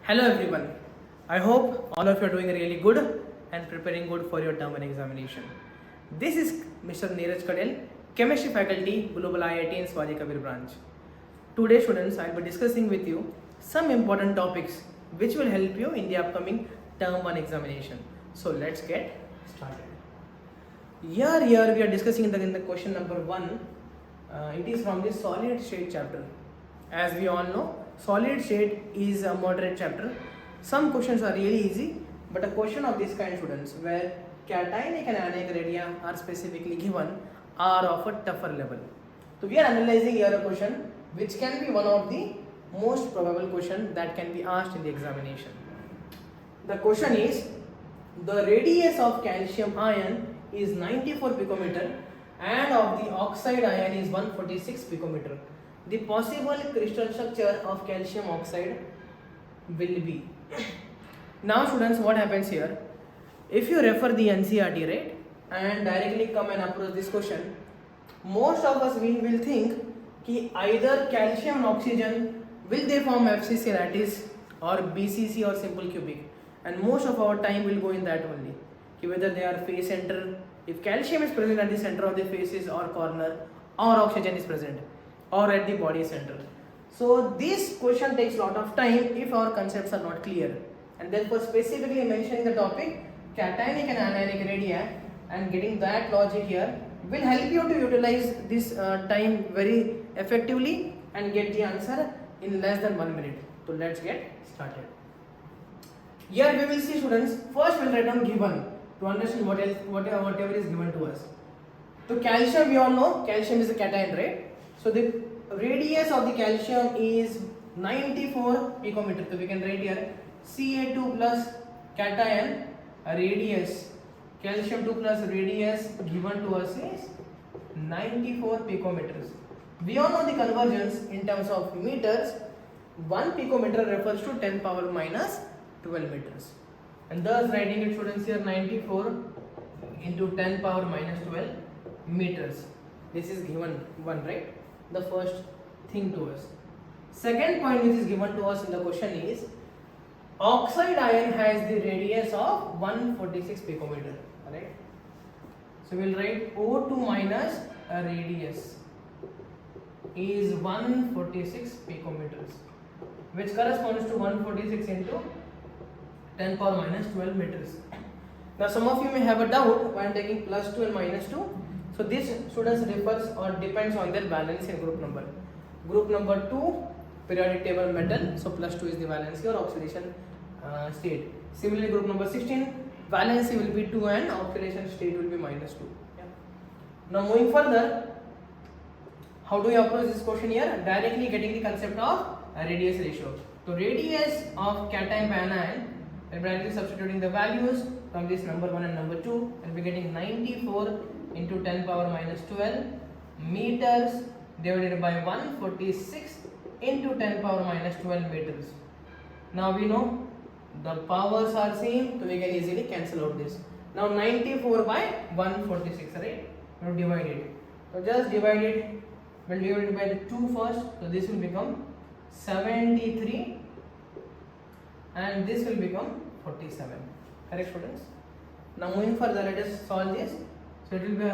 Hello everyone. I hope all of you are doing really good and preparing good for your term one examination. This is Mr. Neeraj Kadel, Chemistry Faculty, Global IIT in Swaji Kabir branch. Today students, I will be discussing with you some important topics which will help you in the upcoming term one examination. So let's get started. Here we are discussing in the question number 1. It is from the solid state chapter. As we all know, solid state is a moderate chapter. Some questions are really easy, but a question of this kind, students, where cationic and anionic radii are specifically given, are of a tougher level. So we are analyzing here a question which can be one of the most probable question that can be asked in the examination. The question is, the radius of calcium ion is 94 picometer and of the oxide ion is 146 picometer. The possible crystal structure of calcium oxide will be. Now students, what happens here? If you refer the NCERT, right, and directly come and approach this question, most of us we will think कि either calcium and oxygen will they form FCC lattice or BCC or simple cubic, and most of our time will go in that only. कि whether they are face center, if calcium is present at the center of the faces or corner, or oxygen is present, or at the body center. So this question takes a lot of time if our concepts are not clear, and therefore specifically mentioning the topic cationic and anionic radii and getting that logic here will help you to utilize this time very effectively and get the answer in less than 1 minute. So let's get started. Here we will see, students, first we'll write down given to understand whatever is given to us. So calcium, we all know calcium is a cation, right? So the radius of the calcium is 94 picometer. So we can write here Ca2 plus cation radius, calcium 2 plus radius given to us is 94 picometers. We all know the conversions in terms of meters. 1 picometer refers to 10 power minus 12 meters. And thus writing it, students, here 94 into 10 power minus 12 meters. This is given one, right? The first thing to us. Second point which is given to us in the question is oxide ion has the radius of 146 picometer, right? So we will write O2 minus a radius is 146 picometers, which corresponds to 146 into 10 power minus 12 meters. Now some of you may have a doubt when taking plus 2 and minus 2. So this, students, refers or depends on their valence in group number. Group number 2, periodic table metal, so plus 2 is the valency or oxidation state. Similarly, group number 16, valency will be 2 and oxidation state will be minus 2. Yeah. Now moving further, how do we approach this question here? Directly getting the concept of radius ratio. So radius of cation by anion, and directly substituting the values from this number 1 and number 2, and we are getting 94 into 10 power minus 12 meters divided by 146 into 10 power minus 12 meters. Now we know the powers are same, so we can easily cancel out this. Now 94 by 146, right? We will divide it. So just divide it. We'll divide it by the 2 first. So this will become 73 and this will become 47. Correct, students? Now moving further, let us solve this. So it will be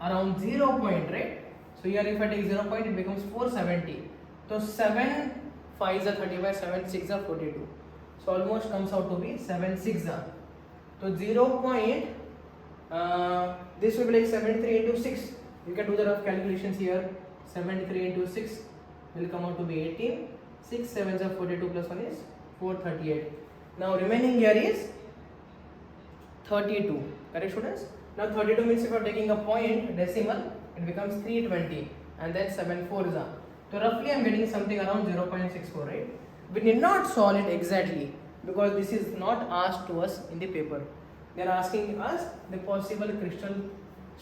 around 0 point, right? So here if I take 0 point, it becomes 470. So 7 5s are 35, 7 6 are 42. So almost comes out to be 7 6 are. So 0 point, this will be like 73 into 6. You can do the rough calculations here. 73 into 6 will come out to be 18. 6 7s are 42 plus 1 is 438. Now remaining here is 32. Correct, students? Now 32 means if you are taking a point decimal, it becomes 320 and then 7 4s are. So roughly I am getting something around 0.64, right? We need not solve it exactly because this is not asked to us in the paper. They are asking us the possible crystal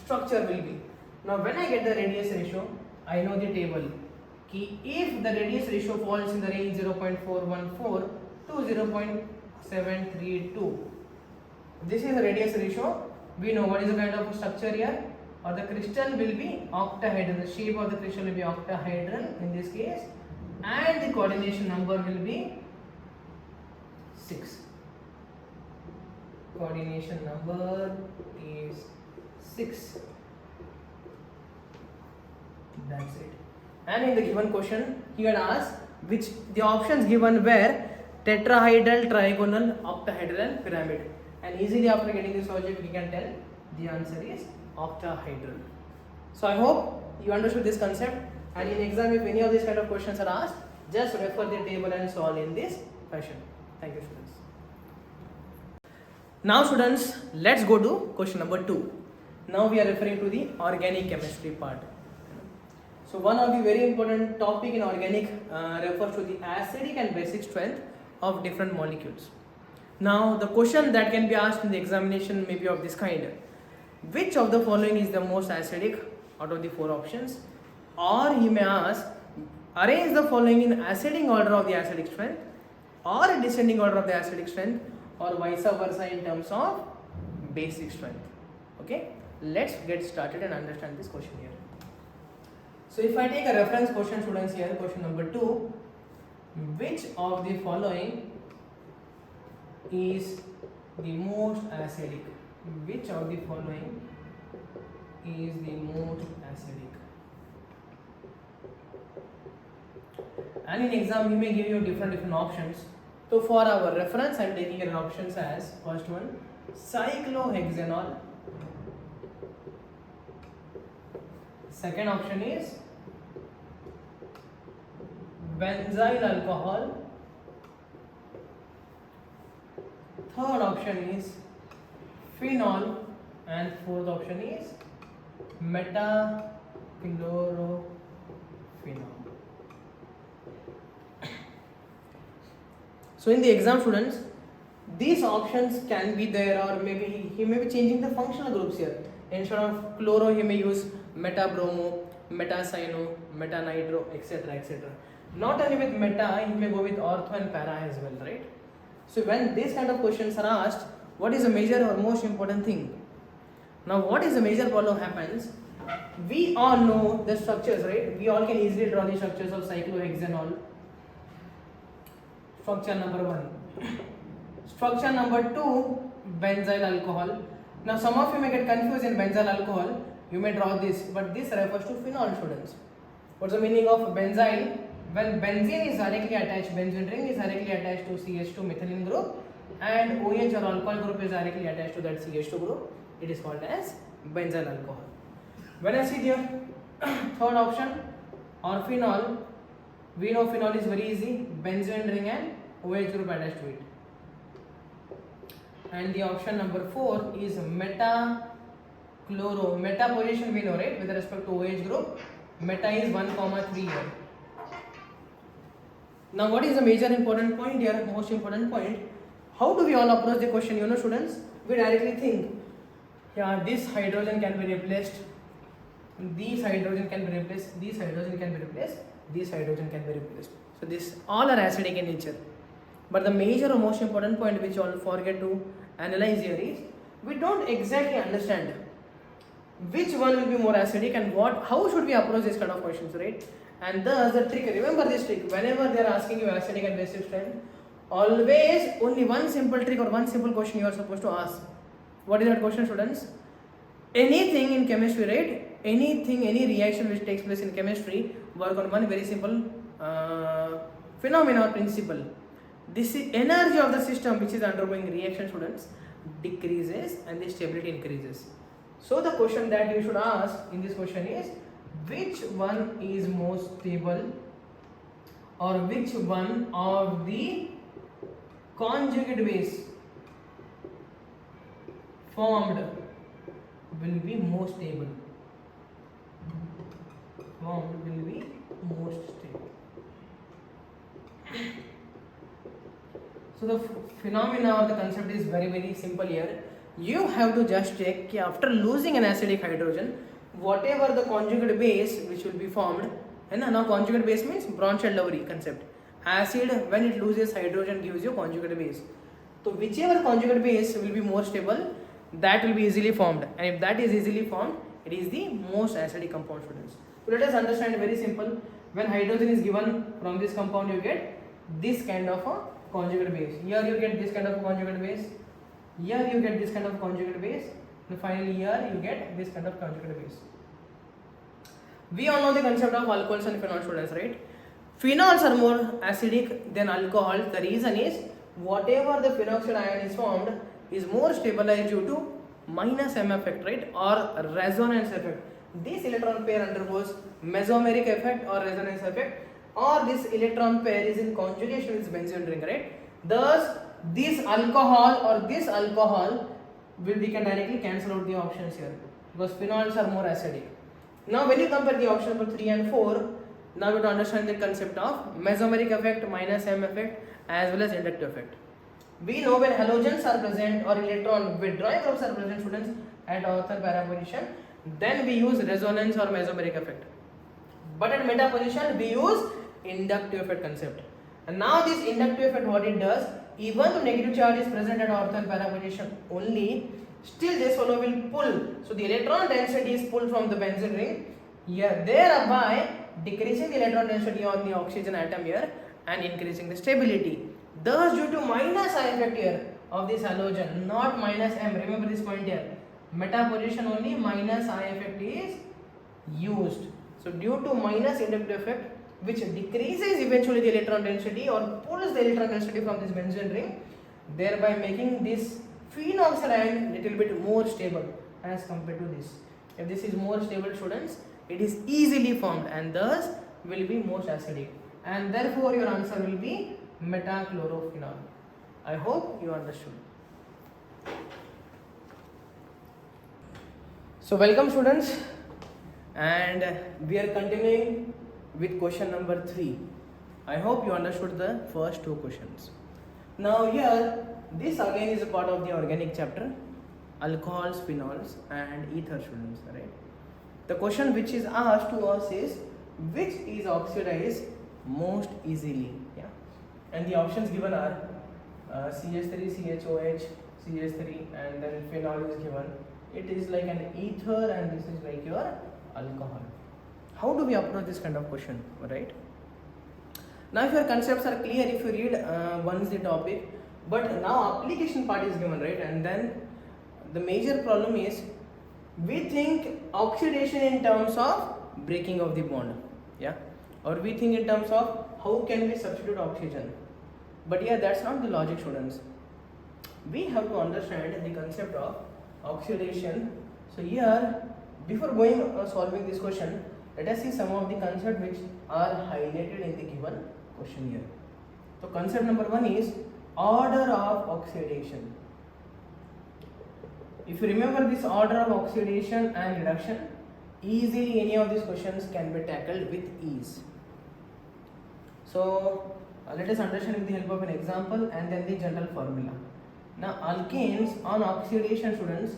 structure will be. Now when I get the radius ratio, I know the table. If the radius ratio falls in the range 0.414 to 0.732, this is the radius ratio. We know what is the kind of structure here, or the crystal will be octahedral. The shape of the crystal will be octahedral in this case, and the coordination number will be 6. Coordination number is 6. That's it. And in the given question, he had asked which the options given were tetrahedral, trigonal, octahedral, and pyramid. And easily after getting this logic, we can tell the answer is octahedral. So I hope you understood this concept. And in exam, if any of these kind of questions are asked, just refer the table and solve in this fashion. Thank you, students. Now, students, let's go to question number 2. Now we are referring to the organic chemistry part. So one of the very important topic in organic refers to the acidic and basic strength of different molecules. Now the question that can be asked in the examination may be of this kind: which of the following is the most acidic out of the 4 options? Or he may ask, arrange the following in ascending order of the acidic strength or descending order of the acidic strength, or vice versa in terms of basic strength. Okay, let's get started and understand this question here. So if I take a reference question, students, here question number 2, which of the following is the most acidic? Which of the following is the most acidic? And in exam he may give you different options. So for our reference, I am taking an options as first one, cyclohexanol. Second option is benzyl alcohol. Third option is phenol, and fourth option is metachlorophenol. So in the exam, students, these options can be there, or maybe he may be changing the functional groups here. Instead of chloro, he may use metabromo, metacyano, metanitro, etc., etc. Not only with meta, he may go with ortho and para as well, right? So when these kind of questions are asked, what is the major or most important thing? Now what is the major problem happens? We all know the structures, right? We all can easily draw the structures of cyclohexanol. Structure number 1. Structure number 2, benzyl alcohol. Now some of you may get confused in benzyl alcohol. You may draw this, but this refers to phenol, students. What's the meaning of benzyl? When benzene is directly attached, benzene ring is directly attached to CH2 methylene group, and OH or alcohol group is directly attached to that CH2 group, it is called as benzyl alcohol. When I see here third option, or phenol, we know phenol is very easy, benzene ring and OH group attached to it. And the option number 4 is metachloro. Meta position we know, right, with respect to OH group. Meta is 1,3 here. Now what is the major important point here, most important point? How do we all approach the question? You know, students, we directly think, yeah, this hydrogen can be replaced, these hydrogen can be replaced, these hydrogen can be replaced, these hydrogen can be replaced. So this all are acidic in nature. But the major or most important point which you all forget to analyze here is, we don't exactly understand which one will be more acidic and how should we approach this kind of questions, right? And thus the trick, remember this trick, whenever they are asking you acidic and basic strength, always only one simple trick or one simple question you are supposed to ask. What is that question, students? Anything in chemistry, right? Anything, any reaction which takes place in chemistry, work on one very simple phenomena or principle. This is energy of the system which is undergoing reaction, students, decreases and the stability increases. So the question that you should ask in this question is, which one is most stable, or which one of the conjugate base formed will be most stable? Formed will be most stable. So the phenomena or the concept is very simple here. You have to just check after losing an acidic hydrogen, whatever the conjugate base which will be formed, and now conjugate base means Bronsted-Lowry concept. Acid, when it loses hydrogen, gives you conjugate base. So whichever conjugate base will be more stable, that will be easily formed, and if that is easily formed, it is the most acidic compound, students. So let us understand very simple. When hydrogen is given from this compound, you get this kind of a conjugate base. Here you get this kind of conjugate base. Here you get this kind of conjugate base. And finally here you get this kind of conjugate base. We all know the concept of alcohols and phenols, students, right? Phenols are more acidic than alcohols. The reason is whatever the phenoxide ion is formed is more stabilized due to minus M effect, right, or resonance effect. This electron pair undergoes mesomeric effect or resonance effect, or this electron pair is in conjugation with benzene ring, right? Thus, this alcohol or this alcohol we can directly cancel out the options here because phenols are more acidic. Now, when you compare the option number 3 and 4, now you have to understand the concept of mesomeric effect, minus M effect, as well as inductive effect. We know when halogens are present or electron withdrawing groups are present, students, at ortho para position, then we use resonance or mesomeric effect. But at meta position, we use inductive effect concept. And now this inductive effect, what it does, even though negative charge is present at ortho para position only, still this fellow will pull. So the electron density is pulled from the benzene ring, here, thereby decreasing the electron density on the oxygen atom here and increasing the stability. Thus, due to minus I effect here of this halogen, not minus M, remember this point here, meta position only minus I effect is used. So due to minus inductive effect, which decreases eventually the electron density or pulls the electron density from this benzene ring, thereby making this phenoxide ion little bit more stable as compared to this. If this is more stable, students, it is easily formed and thus will be most acidic, and therefore your answer will be metachlorophenol. I hope you understood. So welcome, students, and we are continuing with question number 3. I hope you understood the first 2 questions. Now here, this again is a part of the organic chapter, alcohols, phenols and ether, students, right? The question which is asked to us is, which is oxidized most easily? Yeah, and the options given are CH3, CHOH, CH3, and then phenol is given. It is like an ether and this is like your alcohol. How do we approach this kind of question, right? Now if your concepts are clear, if you read once the topic, but now application part is given, right? And then the major problem is we think oxidation in terms of breaking of the bond, yeah, or we think in terms of how can we substitute oxygen. But yeah, that's not the logic, students. We have to understand the concept of oxidation. So here, before going solving this question, let us see some of the concepts which are highlighted in the given question here. So concept number 1 is order of oxidation. If you remember this order of oxidation and reduction, easily any of these questions can be tackled with ease. So let us understand with the help of an example and then the general formula. Now alkanes on oxidation, students,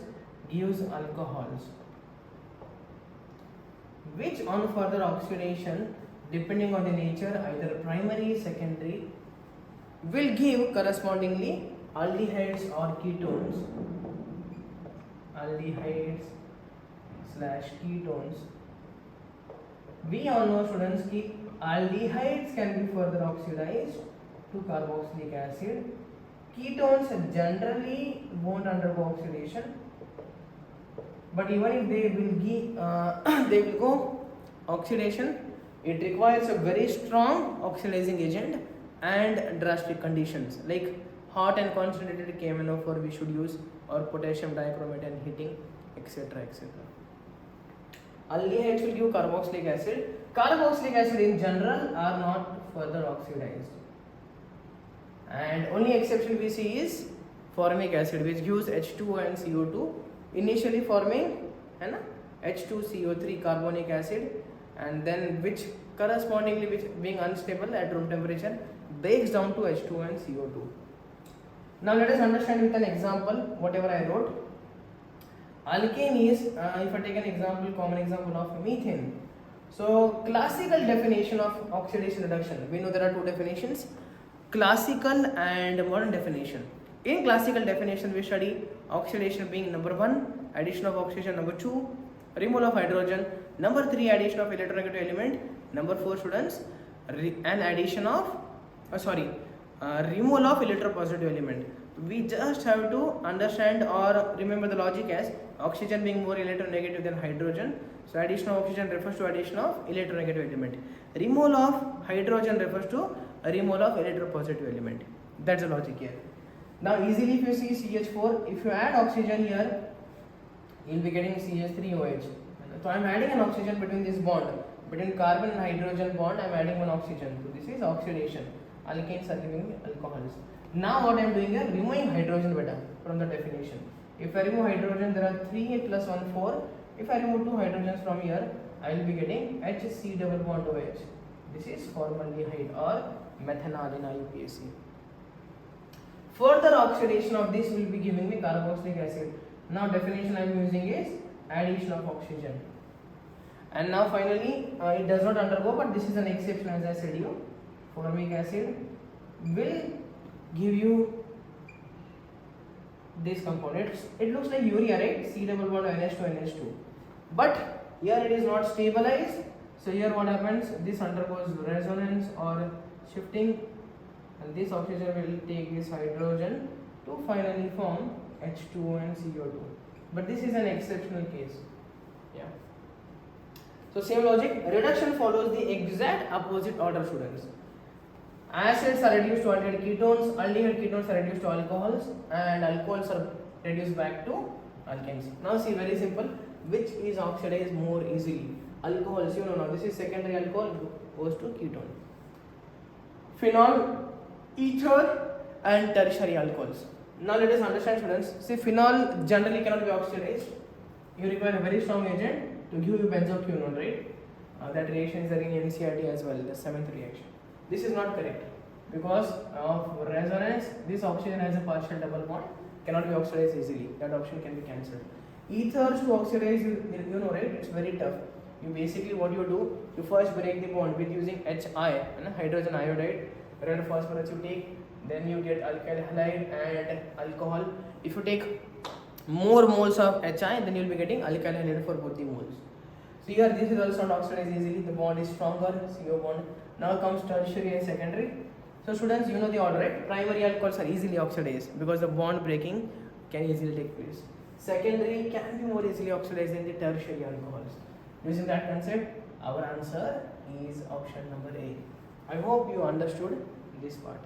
gives alcohols, which on further oxidation, depending on the nature, either primary, secondary, will give correspondingly aldehydes or ketones. Aldehydes slash ketones. We all know, students, that aldehydes can be further oxidized to carboxylic acid. Ketones generally won't undergo oxidation, but even if they will give, they will go oxidation, it requires a very strong oxidizing agent and drastic conditions like hot and concentrated KMnO4 we should use, or potassium dichromate and heating, etc. etc. Aldehydes will give carboxylic acid. Carboxylic acid in general are not further oxidized, and only exception we see is formic acid, which gives H2O and CO2, initially forming H2CO3 carbonic acid, and then which correspondingly, which being unstable at room temperature, breaks down to H2O and CO2. Now let us understand with an example whatever I wrote. Alkane is, if I take an example, common example of methane. So classical definition of oxidation reduction, we know there are 2 definitions, classical and modern definition. In classical definition we study oxidation being number 1, addition of oxygen, number 2, removal of hydrogen, number 3, addition of electronegative element, number 4, students, an addition of removal of electropositive element. We just have to understand or remember the logic as oxygen being more electronegative than hydrogen. So addition of oxygen refers to addition of electronegative element. Removal of hydrogen refers to a removal of electropositive element. That's the logic here. Now easily if you see CH4, if you add oxygen here, you will be getting CH3OH. So I am adding an oxygen between this bond, between carbon and hydrogen bond, I am adding one oxygen. So this is oxidation. Alkanes are giving alcohols. Now what I am doing here, removing hydrogen beta from the definition. If I remove hydrogen, there are 3 plus 1 4. If I remove 2 hydrogens from here, I will be getting HC double bond OH. This is formaldehyde or methanol in IUPAC. Further oxidation of this will be giving me carboxylic acid. Now definition I am using is addition of oxygen. And now finally it does not undergo, but this is an exception as I said you. Formic acid will give you this compound. It looks like urea, right? C double bond NH2 NH2. But here it is not stabilized. So here what happens? This undergoes resonance or shifting, and this oxygen will take this hydrogen to finally form H2 and CO2. But this is an exceptional case. Yeah. So same logic. Reduction follows the exact opposite order, students. Acids are reduced to aldehyde ketones, aldehyde ketones are reduced to alcohols, and alcohols are reduced back to alkanes. Now see, very simple. Which is oxidized more easily? Alcohols, you know now, this is secondary alcohol, goes to ketone. Phenol, ether and tertiary alcohols. Now let us understand, students. See, phenol generally cannot be oxidized. You require a very strong agent to give you benzoquinone, right? That reaction is there in NCERT as well, the 7th reaction. This is not correct because of resonance. This oxygen has a partial double bond, cannot be oxidized easily. That option can be cancelled. Ethers to oxidize, you know, right? It's very tough. You basically what you do, you first break the bond with using HI, hydrogen iodide, red phosphorus you take, then you get alkyl halide and alcohol. If you take more moles of HI, then you will be getting alkyl halide for both the moles. So here this is also not oxidized easily, the bond is stronger, CO bond. Now comes tertiary and secondary. So students, you know the order, right? Primary alcohols are easily oxidized because the bond breaking can easily take place. Secondary can be more easily oxidized than the tertiary alcohols. Using that concept, our answer is option number A. I hope you understood this part.